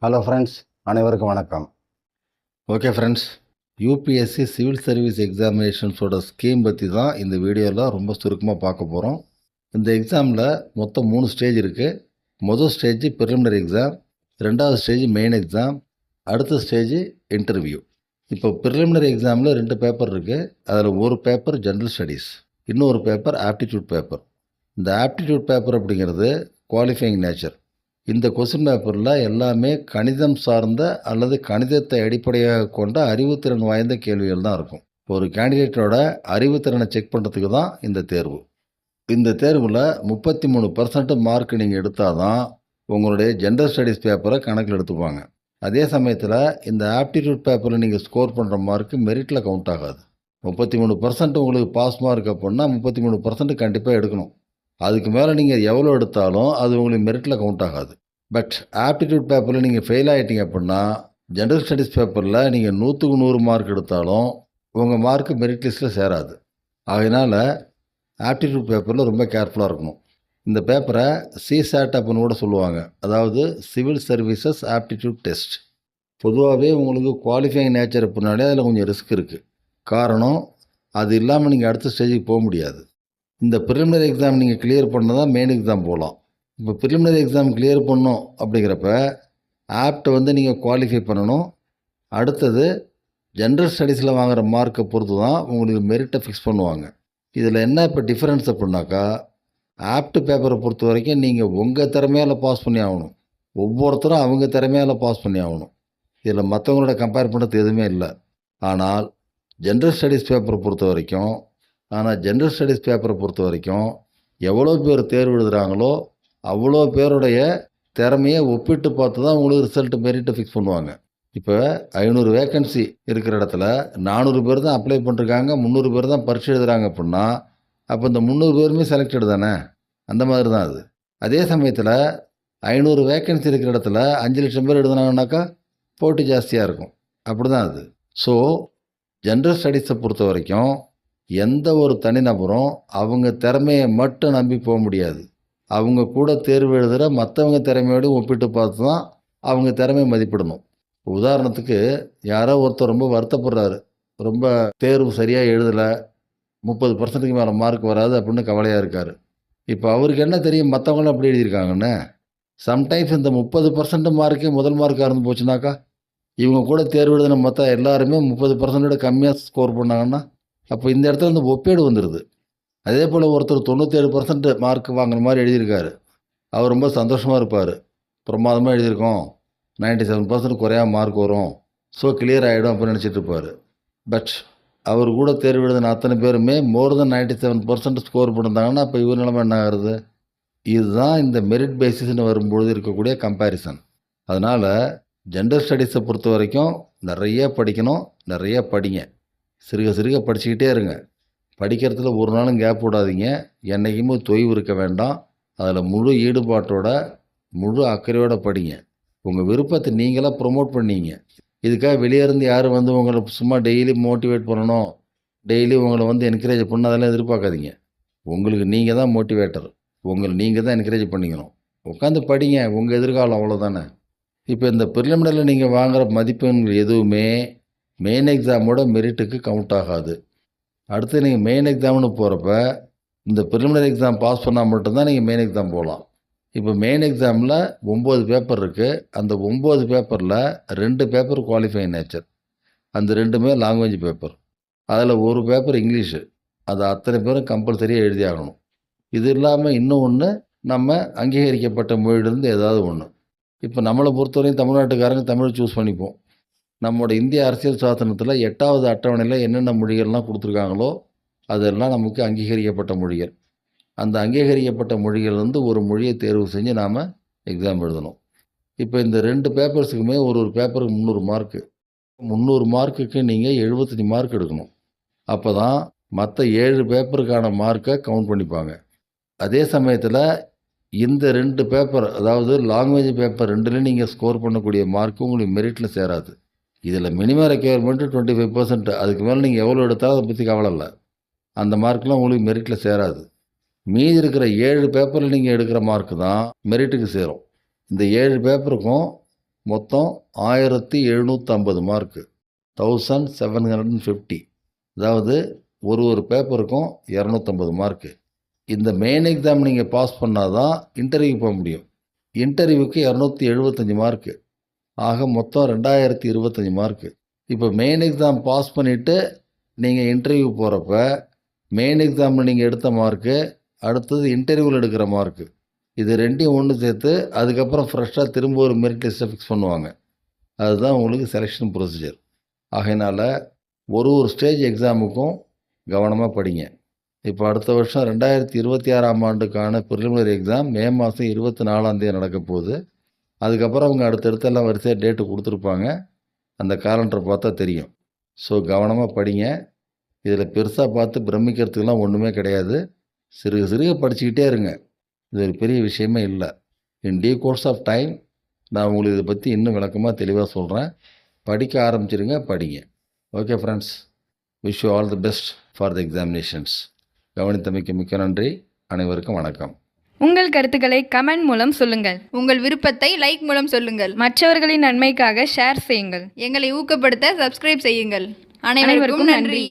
Hello friends, அனைவருக்கும் வணக்கம். Okay friends, UPSC civil service எக்ஸாமினேஷன்ஸோட ஸ்கீம் பற்றி தான் இந்த வீடியோவில் ரொம்ப சுருக்கமாக பார்க்க போகிறோம். இந்த எக்ஸாமில் மொத்தம் 3 ஸ்டேஜ் இருக்குது. முதல் ஸ்டேஜ் ப்ரிலிமினரி எக்ஸாம், ரெண்டாவது ஸ்டேஜ் மெயின் எக்ஸாம், அடுத்த ஸ்டேஜ் இன்டர்வியூ. இப்போ ப்ரிலிமினரி எக்ஸாமில் 2 பேப்பர் இருக்குது. அதில் ஒரு பேப்பர் ஜென்ரல் ஸ்டடீஸ், இன்னொரு பேப்பர் ஆப்டிடியூட் பேப்பர். இந்த ஆப்டிடியூட் பேப்பர் அப்படிங்கிறது குவாலிஃபையிங் நேச்சர். இந்த கொஸ்டின் பேப்பரில் எல்லாமே கணிதம் சார்ந்த அல்லது கணிதத்தை அடிப்படையாக கொண்ட அறிவுத்திறன் வாய்ந்த கேள்விகள் தான் இருக்கும். ஒரு கேண்டிடேட்டோட அறிவுத்திறனை செக் பண்ணுறதுக்கு தான் இந்த தேர்வு. இந்த தேர்வில் 33% மார்க் நீங்கள் எடுத்தால் தான் உங்களுடைய ஜென்ரல் ஸ்டடீஸ் பேப்பரை கணக்கில் எடுத்துப்பாங்க. அதே சமயத்தில் இந்த ஆப்டிடியூட் பேப்பரில் நீங்கள் ஸ்கோர் பண்ணுற மார்க்கு மெரிட்டில் கவுண்ட் ஆகாது. 33% உங்களுக்கு பாஸ் மார்க் அப்படின்னா 33% கண்டிப்பாக எடுக்கணும். அதுக்கு மேலே நீங்கள் எவ்வளோ எடுத்தாலும் அது உங்களுக்கு மெரிட்டில் கவுண்ட் ஆகாது. பட் ஆப்டிடியூட் பேப்பரில் நீங்கள் ஃபெயில் ஆகிட்டீங்க அப்படின்னா ஜென்ரல் ஸ்டடீஸ் பேப்பரில் நீங்கள் 100க்கு 100 மார்க் எடுத்தாலும் உங்கள் மார்க்கு மெரிட் லிஸ்ட்டில் சேராது. அதனால் ஆப்டிடியூட் பேப்பரில் ரொம்ப கேர்ஃபுல்லாக இருக்கணும். இந்த பேப்பரை சிசாட் அப்படின்னு கூட சொல்லுவாங்க, அதாவது சிவில் சர்வீசஸ் ஆப்டிடியூட் டெஸ்ட். பொதுவாகவே உங்களுக்கு குவாலிஃபைங் நேச்சர் பின்னாடி அதில் கொஞ்சம் ரிஸ்க் இருக்குது. காரணம், அது இல்லாமல் நீங்கள் அடுத்த ஸ்டேஜுக்கு போக முடியாது. இந்த ப்ரிலிமினரி எக்ஸாம் நீங்கள் கிளியர் பண்ணால் தான் மெயின் எக்ஸாம் போகலாம். இப்போ ப்ரிலிமினரி எக்ஸாம் கிளியர் பண்ணணும் அப்படிங்கிறப்ப ஆப்டை நீங்கள் குவாலிஃபை பண்ணணும். அடுத்தது ஜென்ரல் ஸ்டடீஸில் வாங்குகிற மார்க்கை பொறுத்து தான் உங்களுக்கு மெரிட்டை ஃபிக்ஸ் பண்ணுவாங்க. இதில் என்ன இப்போ டிஃப்ரென்ஸ் அப்படின்னாக்கா, ஆப்ட் பேப்பரை பொறுத்த வரைக்கும் நீங்கள் உங்கள் திறமையால் பாஸ் பண்ணி ஆகணும். ஒவ்வொருத்தரும் அவங்க திறமையால் பாஸ் பண்ணி ஆகணும். இதில் மற்றவங்களோட கம்பேர் பண்ணுறது எதுவுமே இல்லை. ஆனால் ஜென்ரல் ஸ்டடீஸ் பேப்பரை பொறுத்த வரைக்கும் எவ்வளோ பேர் தேர்வு எழுதுகிறாங்களோ அவ்வளோ பேருடைய திறமையை ஒப்பிட்டு பார்த்து தான் உங்களுக்கு ரிசல்ட்டு மெரிட்டை ஃபிக்ஸ் பண்ணுவாங்க. இப்போ 500 வேக்கன்சி இருக்கிற இடத்துல 400 பேர் தான் அப்ளை பண்ணிருக்காங்க, 300 பேர் தான் பரீட்சை எழுதுகிறாங்க அப்படின்னா அப்போ இந்த 300 பேருமே செலக்டட் தானே. அந்த மாதிரி தான் அது. அதே சமயத்தில் 500 வேக்கன்சி இருக்கிற இடத்துல 5 லட்சம் பேர் எழுதுனாங்கன்னாக்கா போட்டி ஜாஸ்தியாக இருக்கும். அப்படி தான் அது. ஸோ ஜென்ரல் ஸ்டடீஸை பொறுத்த வரைக்கும் எந்த ஒரு தனிநபரும் அவங்க திறமையை மட்டும் நம்பி போக முடியாது. அவங்க கூட தேர்வு எழுதுகிற மற்றவங்க திறமையோடு ஒப்பிட்டு பார்த்து தான் அவங்க திறமையை மதிப்பிடணும். உதாரணத்துக்கு யாரோ ஒருத்தர் ரொம்ப வருத்தப்படுறாரு, ரொம்ப தேர்வு சரியாக எழுதலை, 30%க்கு மேலே மார்க் வராது அப்படின்னு கவலையாக இருக்கார். இப்போ அவருக்கு என்ன தெரியும் மற்றவங்களும் அப்படி எழுதியிருக்காங்கன்னு? சம்டைம்ஸ் இந்த 30% மார்க்கே முதல் மார்க்காக இருந்து போச்சுனாக்கா இவங்க கூட தேர்வு எழுதின மற்ற எல்லாருமே 30% கம்மியாக ஸ்கோர் பண்ணாங்கன்னா அப்போ இந்த இடத்துல இந்த ஒப்பீடு வந்துடுது. அதே போல் ஒருத்தர் 97% மார்க் வாங்குற மாதிரி எழுதியிருக்காரு, அவர் ரொம்ப சந்தோஷமாக இருப்பார். பிரமாதமாக எழுதியிருக்கோம், 97% குறையாம மார்க் வரும், ஸோ கிளியர் ஆகிடும் அப்படின்னு நினச்சிட்டு இருப்பார். பட் அவர் கூட தேர்வு எழுதின அத்தனை பேருமே மோர் தென் 97% ஸ்கோர் பண்ணியிருந்தாங்கன்னா அப்போ இவர் நிலைமை என்ன ஆகுறது? இதுதான் இந்த மெரிட் பேசிஸ்ன்னு வரும்பொழுது இருக்கக்கூடிய கம்பேரிசன். அதனால் ஜென்ரல் ஸ்டடீஸை பொறுத்த வரைக்கும் நிறைய படிக்கணும், நிறைய படிங்க. சிறுக சிறுக படிச்சுக்கிட்டே இருங்க. படிக்கிறதுல ஒரு நாளும் கேப் விடாதீங்க. என்றைக்குமே தொய்வு இருக்க வேண்டாம். அதில் முழு ஈடுபாட்டோட முழு அக்கறையோடு படிங்க. உங்கள் விருப்பத்தை நீங்களாக ப்ரொமோட் பண்ணீங்க. இதுக்காக வெளியே இருந்து யாரும் உங்களை சும்மா டெய்லி மோட்டிவேட் பண்ணணும், டெய்லி உங்களை என்கரேஜ் பண்ண அதெல்லாம் எதிர்பார்க்காதீங்க. உங்களுக்கு நீங்கள் தான் மோட்டிவேட்டர். உங்களை நீங்கள் தான் என்கரேஜ் பண்ணிக்கணும். உட்காந்து படிங்க, உங்கள் எதிர்காலம் அவ்வளோதானே. இப்போ இந்த ப்ரிலிமினரியில் நீங்கள் வாங்குகிற மதிப்பெண்கள் எதுவுமே மெயின் எக்ஸாமோட மெரிட்டுக்கு கவுண்ட் ஆகாது. அடுத்து நீங்கள் மெயின் எக்ஸாம்னு போகிறப்ப இந்த ப்ரிலிமினரி எக்ஸாம் பாஸ் பண்ணால் மட்டும்தான் நீங்கள் மெயின் எக்ஸாம் போகலாம். இப்போ மெயின் எக்ஸாமில் 9 பேப்பர் இருக்குது. அந்த 9 பேப்பரில் 2 பேப்பர் குவாலிஃபைங் நேச்சர், அந்த 2மே லாங்குவேஜ் பேப்பர். அதில் ஒரு பேப்பர் இங்கிலீஷு, அது அத்தனை பேரும் கம்பல்சரியாக எழுதி ஆகணும். இது இல்லாமல் இன்னும் ஒன்று, நம்ம அங்கீகரிக்கப்பட்ட மொழியிலிருந்து ஏதாவது ஒன்று. இப்போ நம்மளை பொறுத்தவரையும் தமிழ்நாட்டுக்காரங்க தமிழ் சூஸ் பண்ணிப்போம். நம்மளோட இந்திய அரசியல் சாசனத்தில் 8வது அட்டவணையில் என்னென்ன மொழிகள்லாம் கொடுத்துருக்காங்களோ அதெல்லாம் நமக்கு அங்கீகரிக்கப்பட்ட மொழிகள். அந்த அங்கீகரிக்கப்பட்ட மொழிகள் ஒரு மொழியை தேர்வு செஞ்சு நாம் எக்ஸாம் எழுதணும். இப்போ இந்த 2 பேப்பர்ஸுக்குமே ஒரு பேப்பருக்கு 300 மார்க்கு. 300 மார்க்குக்கு நீங்கள் 75 மார்க் எடுக்கணும். அப்போ தான் மற்ற 7 பேப்பருக்கான மார்க்கை கவுண்ட் பண்ணிப்பாங்க. அதே சமயத்தில் இந்த 2 பேப்பர், அதாவது லாங்குவேஜ் பேப்பர் 2லேயும் நீங்கள் ஸ்கோர் பண்ணக்கூடிய மார்க்கு உங்களுக்கு மெரிட்டில் சேராது. இதில் மினிமம் ரெக்யர்மெண்ட்டு 25%. அதுக்கு மேலே நீங்கள் எவ்வளோ எடுத்தாலும் அதை பற்றி கவலை இல்லை. அந்த மார்க்கெலாம் உங்களுக்கு மெரிட்டில் சேராது. மீதி இருக்கிற 7 பேப்பரில் நீங்கள் எடுக்கிற மார்க்கு தான் மெரிட்டுக்கு சேரும். இந்த 7 பேப்பருக்கும் மொத்தம் 1750 மார்க்கு, 1750. அதாவது ஒரு பேப்பருக்கும் 250 மார்க்கு. இந்த மெயின் எக்ஸாம் நீங்கள் பாஸ் பண்ணால் தான் இன்டர்வியூ போக முடியும். இன்டர்வியூக்கு 275 மார்க்கு, ஆக மொத்தம் 2025 மார்க்கு. இப்போ மெயின் எக்ஸாம் பாஸ் பண்ணிவிட்டு நீங்கள் இன்டர்வியூ போகிறப்ப மெயின் எக்ஸாமில் நீங்கள் எடுத்த மார்க்கு, அடுத்தது இன்டர்வியூவில் எடுக்கிற மார்க்கு, இது ரெண்டையும் ஒன்று சேர்த்து அதுக்கப்புறம் ஃப்ரெஷ்ஷாக திரும்ப ஒரு மெரிட் லிஸ்ட்டை ஃபிக்ஸ் பண்ணுவாங்க. அதுதான் உங்களுக்கு செலெக்ஷன் ப்ரொசீஜர். ஆகையினால் ஒரு ஸ்டேஜ் எக்ஸாமுக்கும் கவனமாக படிங்க. இப்போ அடுத்த வருஷம் 2026ஆம் ஆண்டுக்கான ப்ரிலிமினரி எக்ஸாம் மே மாதம் 24ஆம் தேதி நடக்க போகுது. அதுக்கப்புறம் அவங்க அடுத்தடுத்தெல்லாம் வரிசையாக டேட்டு கொடுத்துருப்பாங்க. அந்த காலண்டரை பார்த்தா தெரியும். ஸோ கவனமாக படிங்க. இதில் பெருசாக பார்த்து பிரமிக்கிறதுக்கெலாம் ஒன்றுமே கிடையாது. சிறுக சிறுக படிச்சுக்கிட்டே இருங்க. இது ஒரு பெரிய விஷயமே இல்லை. In due course of time நான் உங்களுக்கு இதை பற்றி இன்னும் விளக்கமாக தெளிவாக சொல்கிறேன். படிக்க ஆரம்பிச்சிருங்க, படிங்க. Okay friends, wish you all the best for the examinations. கவனித்தமைக்கு மிக்க நன்றி. அனைவருக்கும் வணக்கம். உங்கள் கருத்துக்களை கமெண்ட் மூலம் சொல்லுங்கள். உங்கள் விருப்பத்தை லைக் மூலம் சொல்லுங்கள். மற்றவர்களின் நன்மைக்காக ஷேர் செய்யுங்கள். எங்களை ஊக்கப்படுத்த சப்ஸ்கிரைப் செய்யுங்கள். அனைவருக்கும் நன்றி.